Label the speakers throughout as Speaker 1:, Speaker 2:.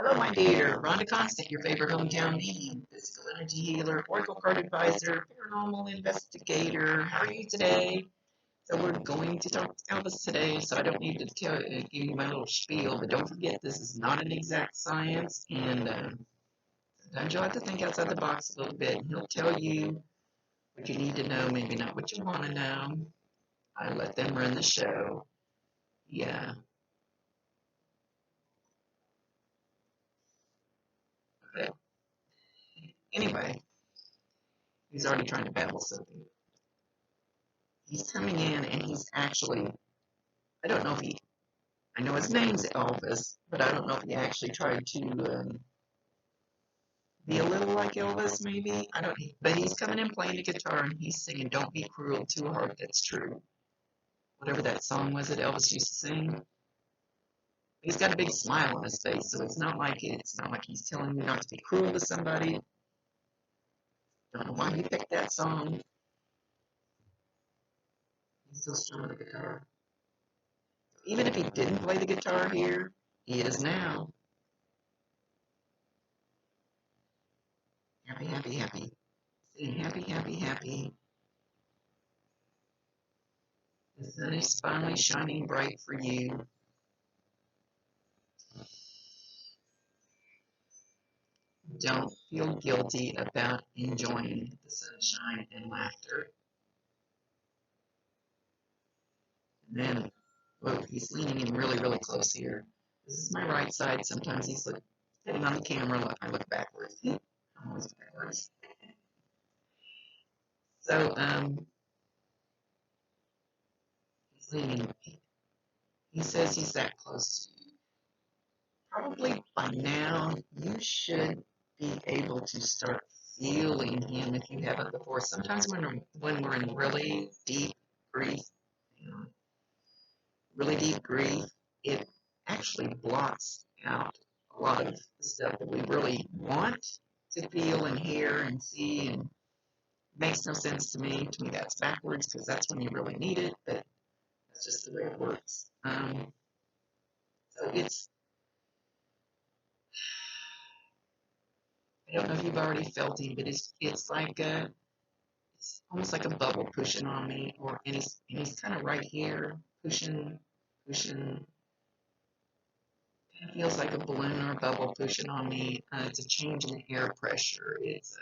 Speaker 1: Hello, my dear. Rhonda Constant, your favorite hometown me, physical energy healer, oracle card advisor, paranormal investigator. How are you today? So we're going to talk to Elvis today, so I don't need to give you my little spiel, but don't forget this is not an exact science, and sometimes you'll have to think outside the box a little bit, and he'll tell you what you need to know, maybe not what you want to know. I let them run the show. Yeah. But anyway, he's already trying to battle something. He's coming in, and he's actually, I don't know if he, I know his name's Elvis, but I don't know if he actually tried to be a little like Elvis, maybe. I don't, but he's coming in playing the guitar and he's singing "Don't Be Cruel to a Heart That's True." Whatever that song was that Elvis used to sing. He's got a big smile on his face, so it's not like he's telling you not to be cruel to somebody. Don't know why he picked that song. He's still strumming the guitar. Even if he didn't play the guitar here, he is now. Happy, happy, happy. Saying happy, happy, happy. The sun is finally shining bright for you. Don't feel guilty about enjoying the sunshine and laughter. And then, whoa, he's leaning in really, really close here. This is my right side. Sometimes he's sitting on the camera. I look backwards. I'm always backwards. So, he's leaning. He says he's that close to you. Probably by now, you should be able to start feeling him if you haven't before. Sometimes when we're in really deep grief, you know, really deep grief, it actually blocks out a lot of the stuff that we really want to feel and hear and see, and it makes no sense to me. To me, that's backwards because that's when you really need it, but that's just the way it works. So I don't know if you've already felt it, but it's like it's almost like a bubble pushing on me, and he's kind of right here pushing. It feels like a balloon or a bubble pushing on me. It's a change in the air pressure. It's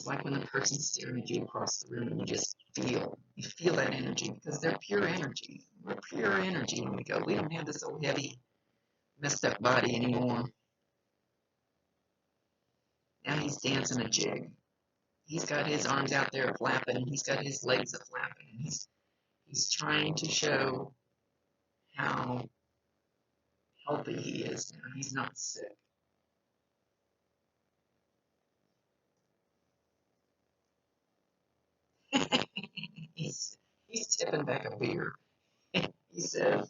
Speaker 1: like when the person's staring at you across the room and you feel that energy because they're pure energy. We're pure energy when we go. We don't have this old heavy, messed up body anymore. Now he's dancing a jig. He's got his arms out there flapping, and he's got his legs a flapping, and he's trying to show how healthy he is now. He's not sick. He's tipping back a beer. He says,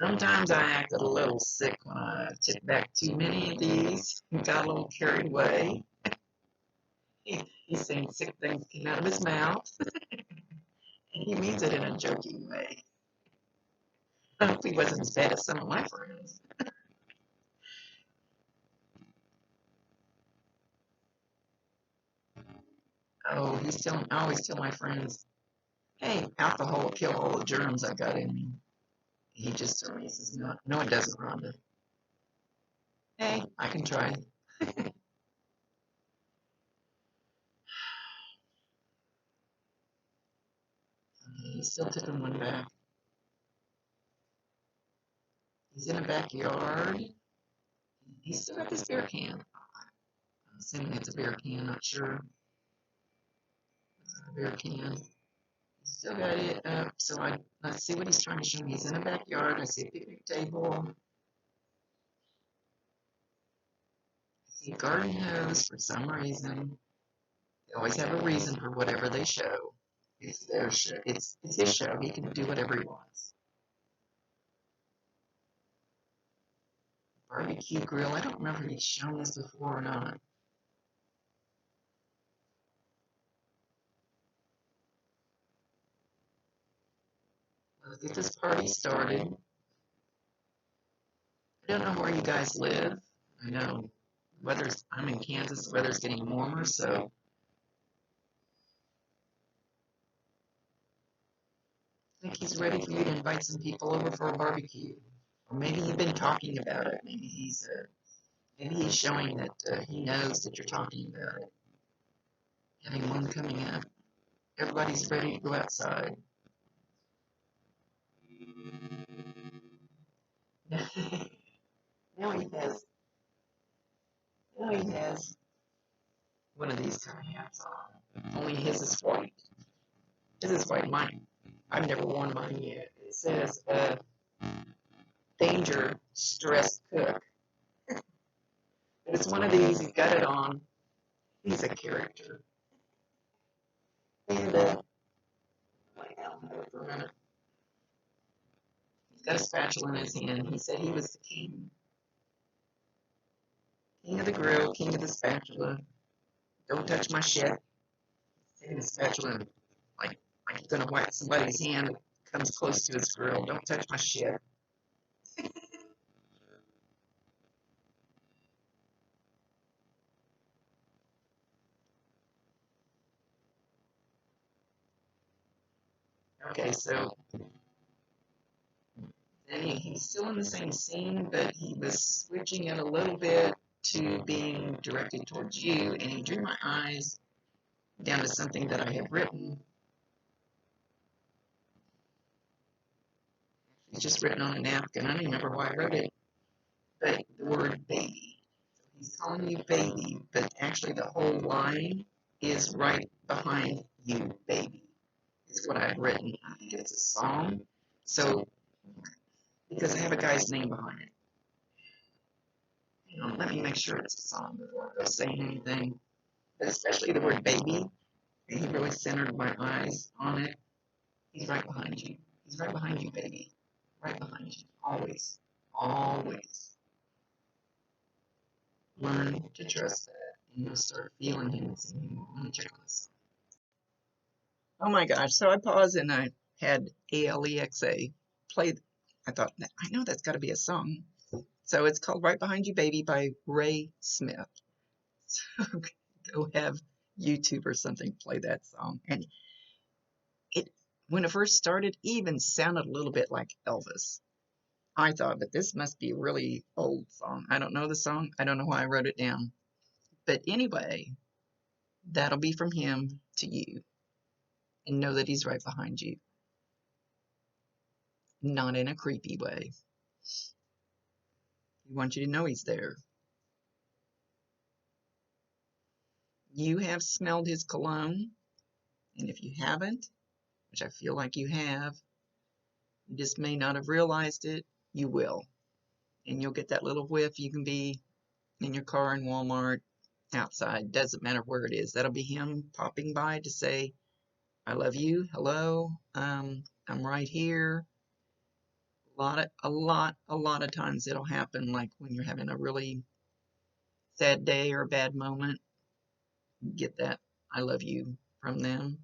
Speaker 1: sometimes I acted a little sick when I tipped back too many of these and got a little carried away. He's saying sick things came out of his mouth, and he means it in a joking way. I hope he wasn't as bad as some of my friends. Oh, I always tell my friends, hey, alcohol will kill all the germs I got in me. He just told me, he says, no, no, it doesn't, Rhonda. Hey, I can try. He's still tipping one back. He's in a backyard. He's still got this beer can. I'm assuming it's a beer can, not sure. It's a beer can. He's still got it up, so let's see what he's trying to show me. He's in a backyard. I see a picnic table. I see a garden hose for some reason. They always have a reason for whatever they show. It's their show. It's his show. He can do whatever he wants. Barbecue grill. I don't remember if he's shown this before or not. Let's get this party started. I I don't know where you guys live. I know I'm in Kansas, the weather's getting warmer, so I think he's ready for you to invite some people over for a barbecue. Or maybe you've been talking about it. Maybe he's showing that he knows that you're talking about it. Having one coming up. Everybody's ready to go outside. Now he has. Now he has one of these kind of hats on. Only his is white. His is white. Mine. I've never worn mine yet. It says, danger, stress cook. But it's one of these. He's got it on. He's a character. And, lay down there for a minute. He's got a spatula in his hand. He said he was the king. King of the grill, king of the spatula. Don't touch my shit. Taking the spatula and like he's gonna whack somebody's hand that comes close to his grill. Don't touch my shit. Okay, so then he's still in the same scene, but he was switching it a little bit to being directed towards you, and he drew my eyes down to something that I had written. It's just written on a napkin. I don't even remember why I wrote it, but the word baby. So he's calling you baby, but actually the whole line is right behind you, baby. Is what I've written. I think it's a song. So, because I have a guy's name behind it. Hang on, let me make sure it's a song before I go saying anything. But especially the word baby. And he really centered my eyes on it. He's right behind you. He's right behind you, baby. Right behind you. Always. Always. Learn to trust that. And you'll start feeling him and seeing him. I'm going to check on this. Oh my gosh. So I paused and I had Alexa play. I thought, I know that's got to be a song. So it's called Right Behind You Baby by Ray Smith. So go have YouTube or something play that song. And when it first started, even sounded a little bit like Elvis. I thought, but this must be a really old song. I don't know the song. I don't know why I wrote it down. But anyway, that'll be from him to you. And know that he's right behind you. Not in a creepy way. He wants you to know he's there. You have smelled his cologne. And if you haven't, which I feel like you have, you just may not have realized it, you will. And you'll get that little whiff. You can be in your car in Walmart, outside, doesn't matter where it is. That'll be him popping by to say, I love you, hello, I'm right here. A lot of times it'll happen like when you're having a really sad day or a bad moment. Get that I love you from them.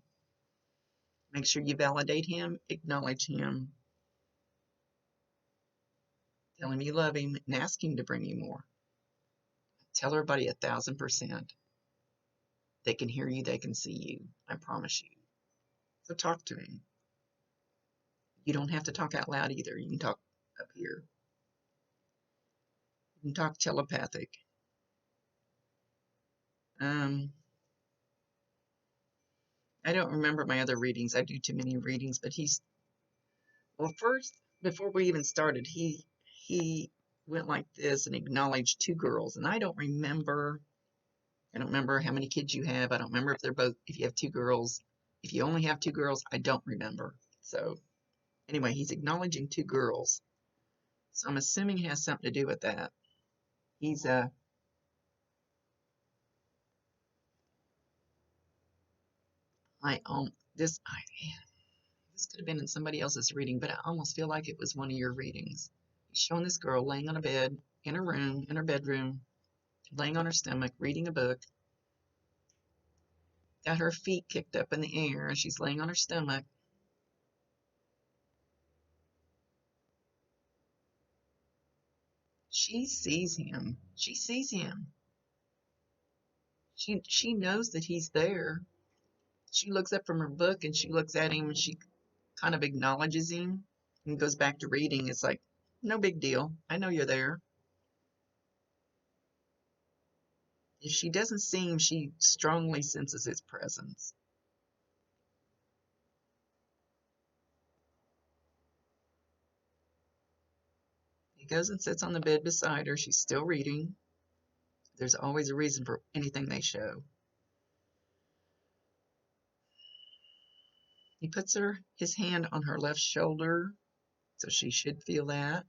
Speaker 1: Make sure you validate him, acknowledge him, tell him you love him, and ask him to bring you more. Tell everybody 1,000%. They can hear you, they can see you. I promise you. So talk to him. You don't have to talk out loud either. You can talk up here. You can talk telepathic. I don't remember my other readings. I do too many readings, but well, first, before we even started, he went like this and acknowledged two girls, and I don't remember how many kids you have. I don't remember if you have two girls. If you only have two girls, I don't remember. So anyway, he's acknowledging two girls. So I'm assuming it has something to do with that. He's this could have been in somebody else's reading, but I almost feel like it was one of your readings. He's showing this girl laying on a bed in her room, in her bedroom, laying on her stomach, reading a book. Got her feet kicked up in the air, and she's laying on her stomach. She sees him. She sees him. She knows that he's there. She looks up from her book and she looks at him and she kind of acknowledges him and goes back to reading. It's like, no big deal. I know you're there. If she doesn't see him, she strongly senses his presence. He goes and sits on the bed beside her. She's still reading. There's always a reason for anything they show. He puts his hand on her left shoulder, so she should feel that.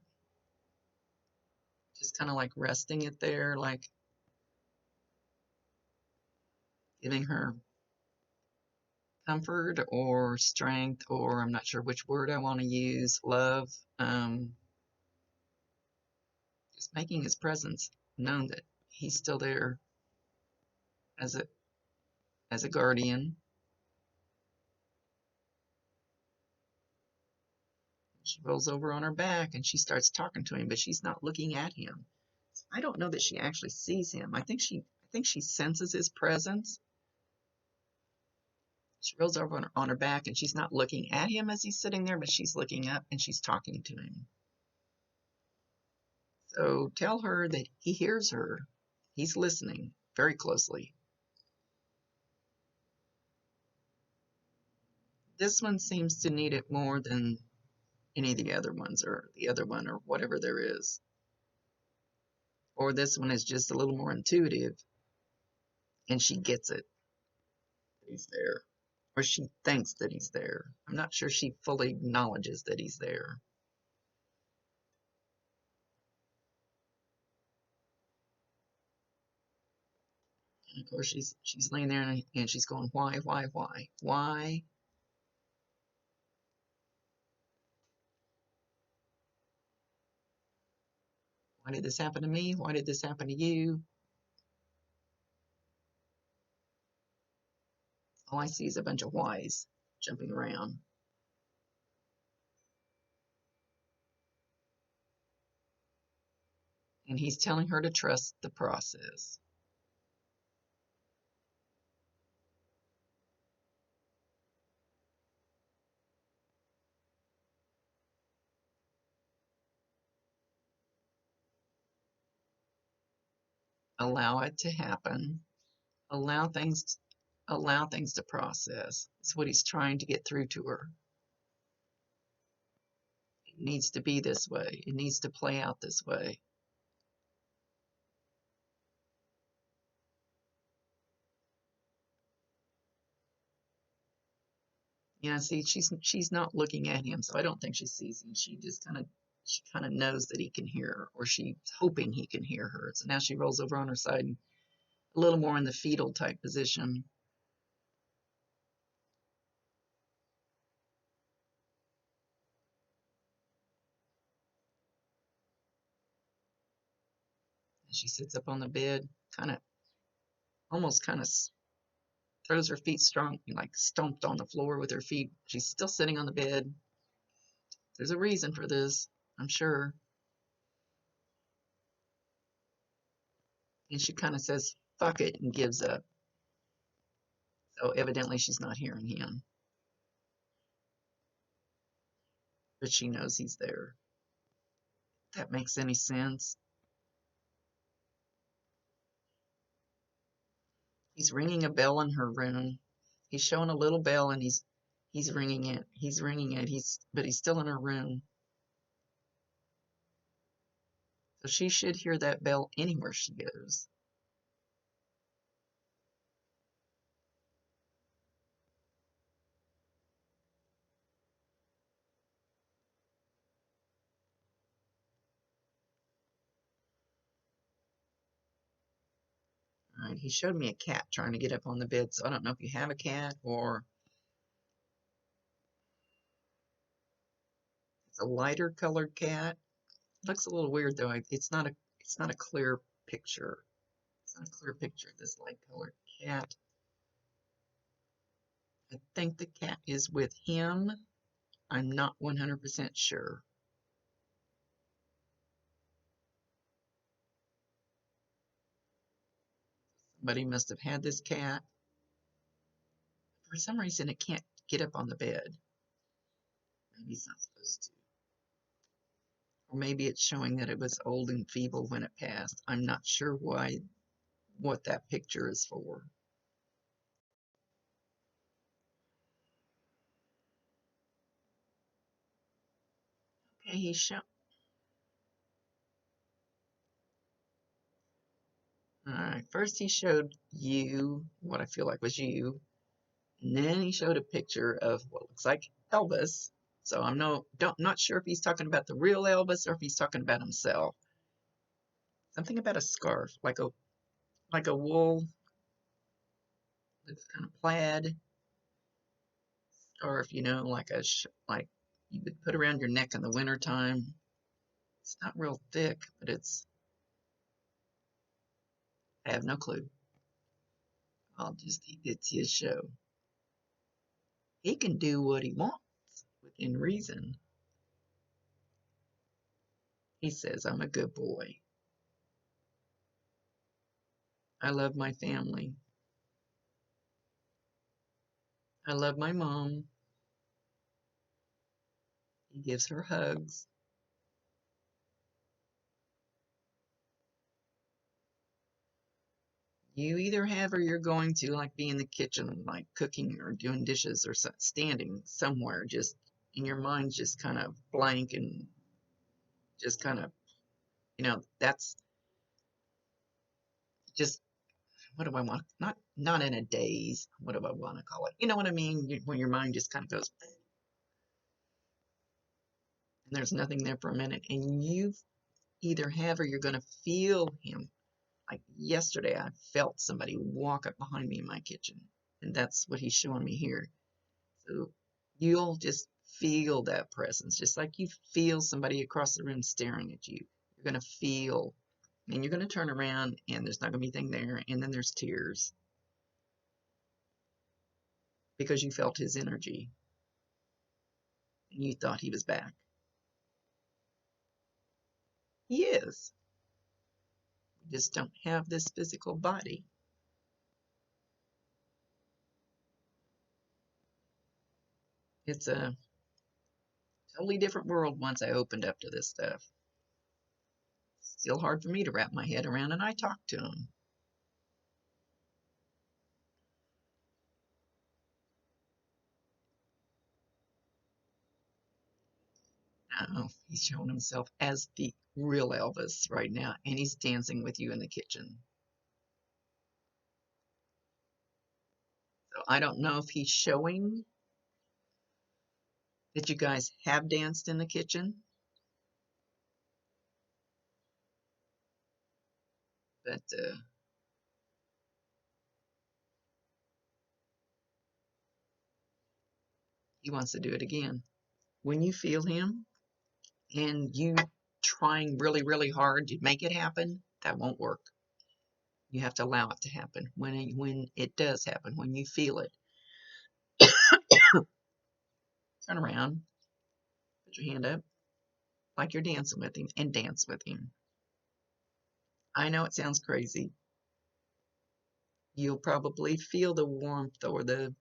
Speaker 1: Just kind of like resting it there, like giving her comfort or strength, or I'm not sure which word I want to use, love. Just making his presence known that he's still there as a guardian. She rolls over on her back and she starts talking to him, but she's not looking at him. I don't know that she actually sees him. I think she senses his presence. She rolls over on her back and she's not looking at him as he's sitting there, but she's looking up and she's talking to him. So tell her that he hears her. He's listening very closely. This one seems to need it more than any of the other ones, or the other one, or whatever there is. Or this one is just a little more intuitive and she gets it. He's there. Or she thinks that he's there. I'm not sure she fully acknowledges that he's there. And of course, she's laying there and she's going, why? Why did this happen to me? Why did this happen to you? All I see is a bunch of whys jumping around. And he's telling her to trust the process. Allow it to happen. Allow things to process. It's what he's trying to get through to her. It needs to be this way. It needs to play out this way. Yeah, see, she's not looking at him, so I don't think she sees him. She kind of knows that he can hear her, or she's hoping he can hear her. So now she rolls over on her side, a little more in the fetal type position. And she sits up on the bed, almost kind of throws her feet strong, like stomped on the floor with her feet. She's still sitting on the bed. There's a reason for this, I'm sure. And she kind of says, fuck it, and gives up. So evidently she's not hearing him. But she knows he's there. If that makes any sense. He's ringing a bell in her room. He's showing a little bell and he's ringing it. He's ringing it. But he's still in her room. So she should hear that bell anywhere she goes. All right, he showed me a cat trying to get up on the bed, so I don't know if you have a cat or it's a lighter colored cat. It looks a little weird though. It's not a clear picture. It's not a clear picture of this light colored cat. I think the cat is with him. I'm not 100% sure. Somebody must have had this cat. For some reason, it can't get up on the bed. Maybe it's not supposed to. Or maybe it's showing that it was old and feeble when it passed. I'm not sure what that picture is for. Okay, he showed. All right, first he showed you, what I feel like was you, and then he showed a picture of what looks like Elvis. So I'm not sure if he's talking about the real Elvis or if he's talking about himself. Something about a scarf, like a wool, it's kind of plaid scarf, like like you would put around your neck in the wintertime. It's not real thick, but I have no clue. It's his show. He can do what he wants within reason. He says, I'm a good boy. I love my family. I love my mom. He gives her hugs. You either have or you're going to like be in the kitchen, like cooking or doing dishes or standing somewhere, just in your mind, just kind of blank and just kind of, that's just, what do I want? Not in a daze. What do I want to call it? You know what I mean? When your mind just kind of goes, and there's nothing there for a minute, and you either have or you're going to feel him. Like yesterday, I felt somebody walk up behind me in my kitchen, and that's what he's showing me here. So you'll just feel that presence, just like you feel somebody across the room staring at you. You're going to feel, and you're going to turn around, and there's not going to be anything there, and then there's tears because you felt his energy, and you thought he was back. He is. You just don't have this physical body. It's a totally different world once I opened up to this stuff. Still hard for me to wrap my head around, and I talk to him. He's showing himself as the real Elvis right now, and he's dancing with you in the kitchen. So I don't know if he's showing that you guys have danced in the kitchen, but he wants to do it again. When you feel him and you trying really, really hard to make it happen, that won't work. You have to allow it to happen. When it does happen, when you feel it, turn around, put your hand up like you're dancing with him, and dance with him. I know it sounds crazy. You'll probably feel the warmth or the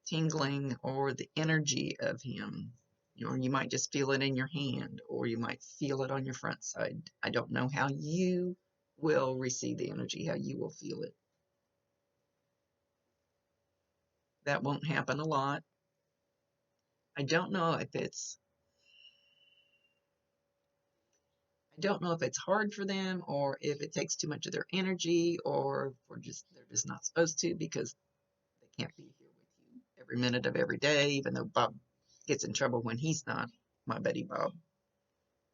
Speaker 1: tingling or the energy of him. You might just feel it in your hand, or you might feel it on your front side. I don't know how you will receive the energy, how you will feel it. That won't happen a lot. I don't know if it's I don't know if it's hard for them or if it takes too much of their energy or they're just not supposed to because they can't be here with you every minute of every day, even though Bob gets in trouble when he's not my buddy Bob.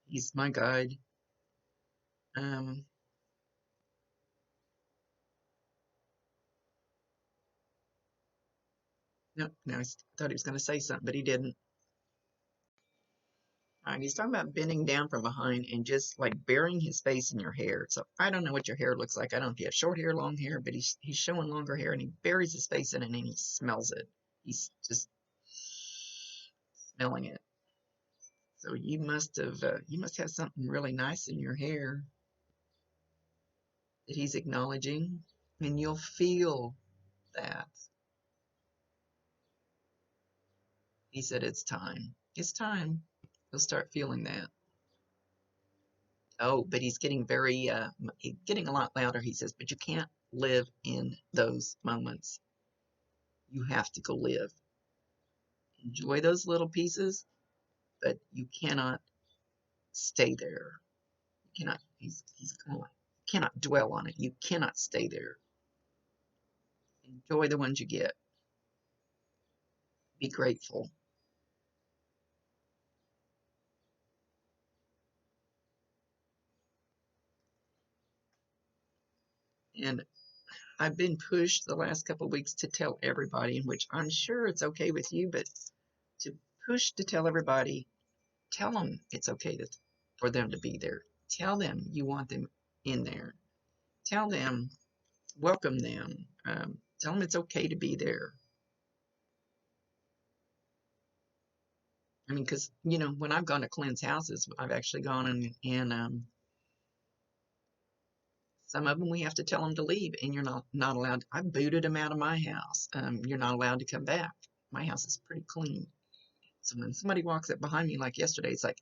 Speaker 1: He's my guide. Um, no, I thought he was going to say something, but he didn't. He's talking about bending down from behind and just like burying his face in your hair. So I don't know what your hair looks like. I don't know if you have short hair, long hair, but he's showing longer hair and he buries his face in it and he smells it. He's just smelling it. So you must have something really nice in your hair that he's acknowledging. And you'll feel that. He said, it's time. It's time. You'll start feeling that. Oh, but he's getting getting a lot louder. He says, but you can't live in those moments. You have to go live. Enjoy those little pieces, but you cannot stay there. You cannot, he's kind of like, you cannot dwell on it. You cannot stay there. Enjoy the ones you get. Be grateful. And I've been pushed the last couple of weeks to tell everybody, which I'm sure it's okay with you, but to push to tell everybody, tell them it's okay for them to be there. Tell them you want them in there. Tell them, welcome them. Tell them it's okay to be there. I mean, because, when I've gone to Clint's houses, I've actually gone and some of them we have to tell them to leave, and you're not allowed. I booted them out of my house. You're not allowed to come back. My house is pretty clean. So when somebody walks up behind me like yesterday, it's like,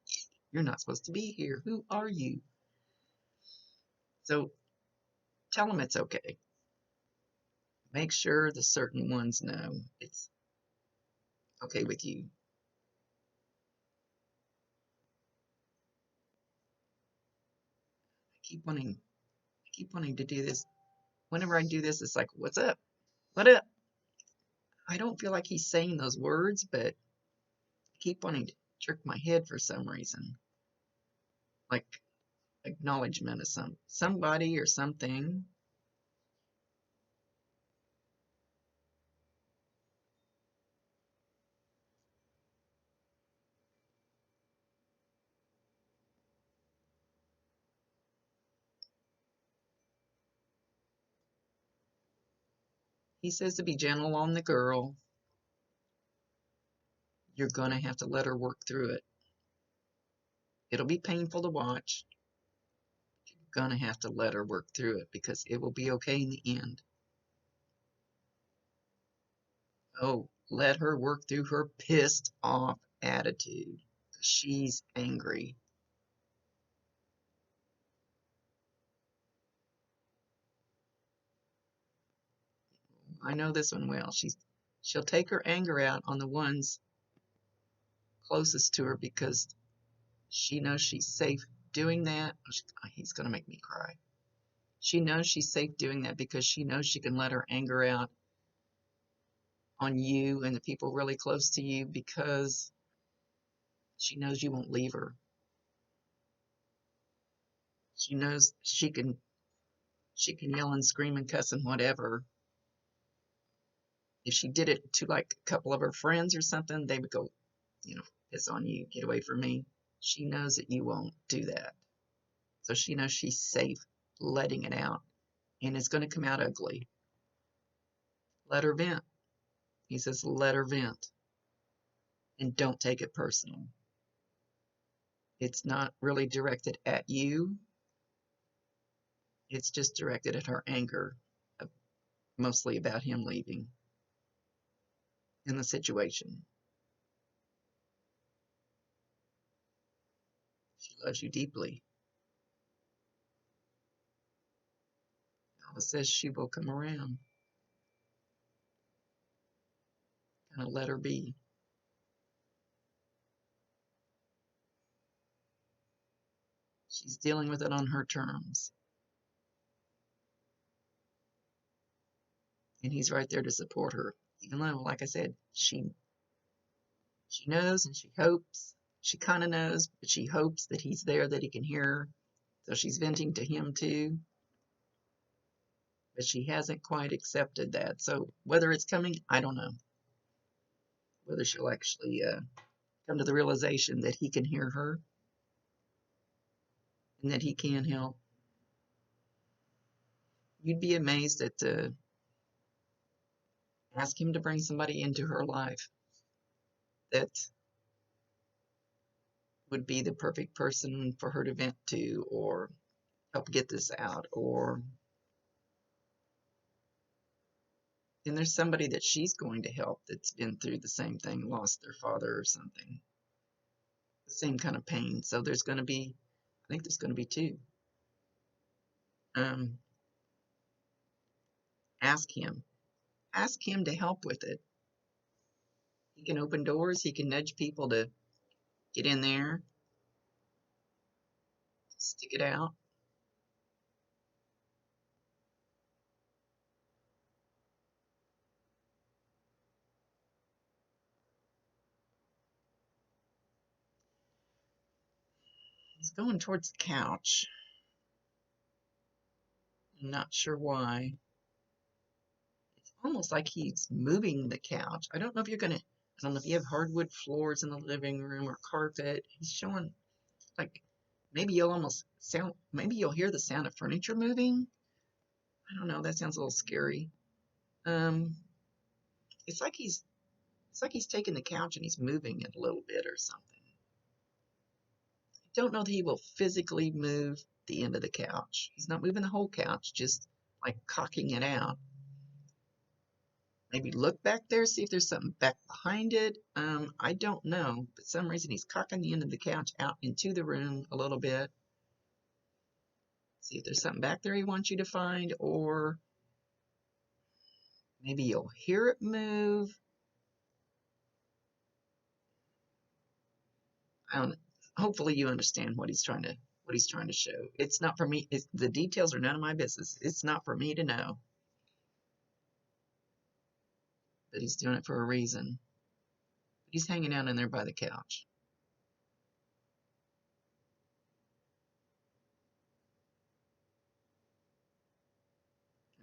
Speaker 1: you're not supposed to be here. Who are you? So tell them it's okay. Make sure the certain ones know it's okay with you. I keep wanting to do this. Whenever I do this, it's like, what's up? What up? I don't feel like he's saying those words, but I keep wanting to jerk my head for some reason. Like acknowledgement of somebody or something. He says to be gentle on the girl. You're going to have to let her work through it. It'll be painful to watch. You're going to have to let her work through it because it will be okay in the end. Oh, let her work through her pissed off attitude. She's angry. I know this one well. She'll take her anger out on the ones closest to her because she knows she's safe doing that. He's going to make me cry. She knows she's safe doing that because she knows she can let her anger out on you and the people really close to you because she knows you won't leave her. She knows she can yell and scream and cuss and whatever. If she did it to like a couple of her friends or something, they would go, piss on you, get away from me. She knows that you won't do that. So she knows she's safe letting it out. And it's going to come out ugly. Let her vent. He says, let her vent. And don't take it personal. It's not really directed at you. It's just directed at her anger, mostly about him leaving in the situation. She loves you deeply. Elvis says she will come around. Kind of let her be. She's dealing with it on her terms. And he's right there to support her. Even though, like I said, she knows and she hopes. She kind of knows, but she hopes that he's there, that he can hear her. So she's venting to him too. But she hasn't quite accepted that. So whether it's coming, I don't know. Whether she'll actually come to the realization that he can hear her and that he can help. You'd be amazed at ask him to bring somebody into her life that would be the perfect person for her to vent to or help get this out or And there's somebody that she's going to help that's been through the same thing, lost their father or something, the same kind of pain. So there's going to be, I think there's going to be two. Um, ask him. Ask him to help with it. He can open doors. He can nudge people to get in there, stick it out. He's going towards the couch. I'm not sure why. It's almost like he's moving the couch. I don't know if you're gonna, I don't know if you have hardwood floors in the living room or carpet. He's showing like maybe you'll almost sound, maybe you'll hear the sound of furniture moving. I don't know. That sounds a little scary. Um, it's like he's taking the couch and he's moving it a little bit or something. I don't know that he will physically move the end of the couch. He's not moving the whole couch, just like cocking it out. Maybe look back there, see if there's something back behind it. I don't know, but for some reason he's cocking the end of the couch out into the room a little bit. See if there's something back there he wants you to find, or maybe you'll hear it move. I don't know. Hopefully you understand what he's trying to show. It's not for me. The details are none of my business. It's not for me to know. But he's doing it for a reason. He's hanging out in there by the couch.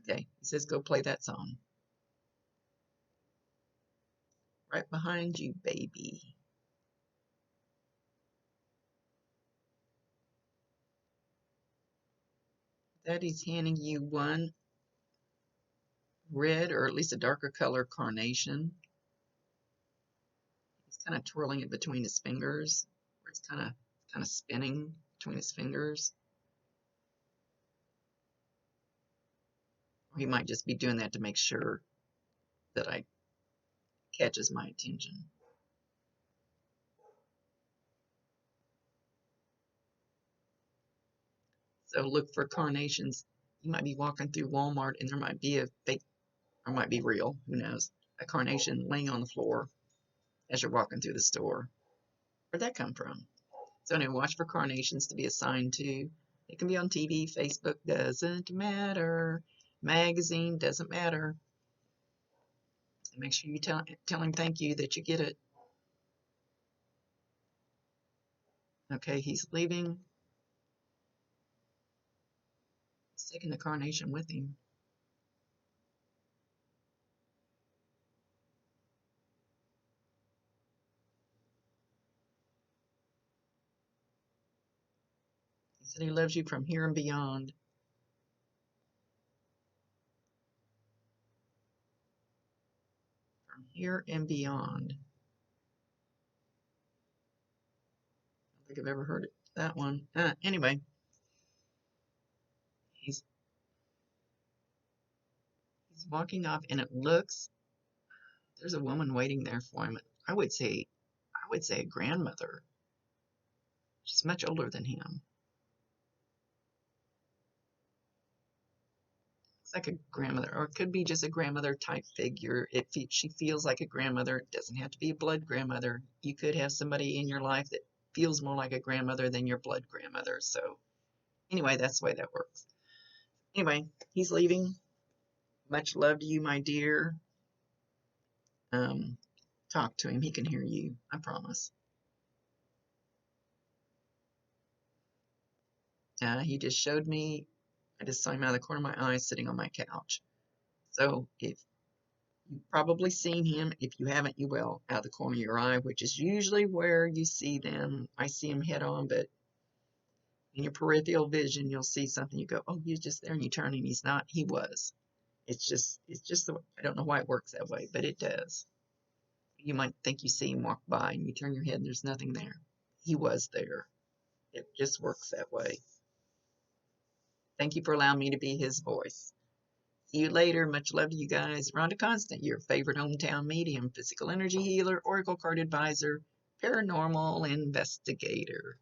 Speaker 1: Okay, he says go play that song. Right behind you, baby. Daddy's handing you one red, or at least a darker color carnation. He's kind of twirling it between his fingers, where it's kind of spinning between his fingers. Or he might just be doing that to make sure that I catches my attention. So look for carnations. You might be walking through Walmart and there might be a fake, or might be real, who knows, a carnation laying on the floor as you're walking through the store. Where'd that come from? So anyway, watch for carnations to be assigned to. It can be on TV, Facebook, doesn't matter. Magazine, doesn't matter. And make sure you tell him thank you that you get it. Okay, he's leaving. He's taking the carnation with him. He said he loves you from here and beyond. From here and beyond. I don't think I've ever heard that one. Anyway, he's walking off, and it looks there's a woman waiting there for him. I would say a grandmother. She's much older than him. It's like a grandmother, or it could be just a grandmother type figure. She feels like a grandmother. It doesn't have to be a blood grandmother. You could have somebody in your life that feels more like a grandmother than your blood grandmother. So anyway, that's the way that works. Anyway, he's leaving. Much love to you, my dear. Talk to him. He can hear you. I promise. He just showed me. I just saw him out of the corner of my eye sitting on my couch. So if you've probably seen him, if you haven't, you will, out of the corner of your eye, which is usually where you see them. I see him head on, but in your peripheral vision, you'll see something. You go, oh, he's just there, and you turn, and he's not. He was. It's just I don't know why it works that way, but it does. You might think you see him walk by, and you turn your head, and there's nothing there. He was there. It just works that way. Thank you for allowing me to be his voice. See you later. Much love to you guys. Rhonda Constant, your favorite hometown medium, physical energy healer, oracle card advisor, paranormal investigator.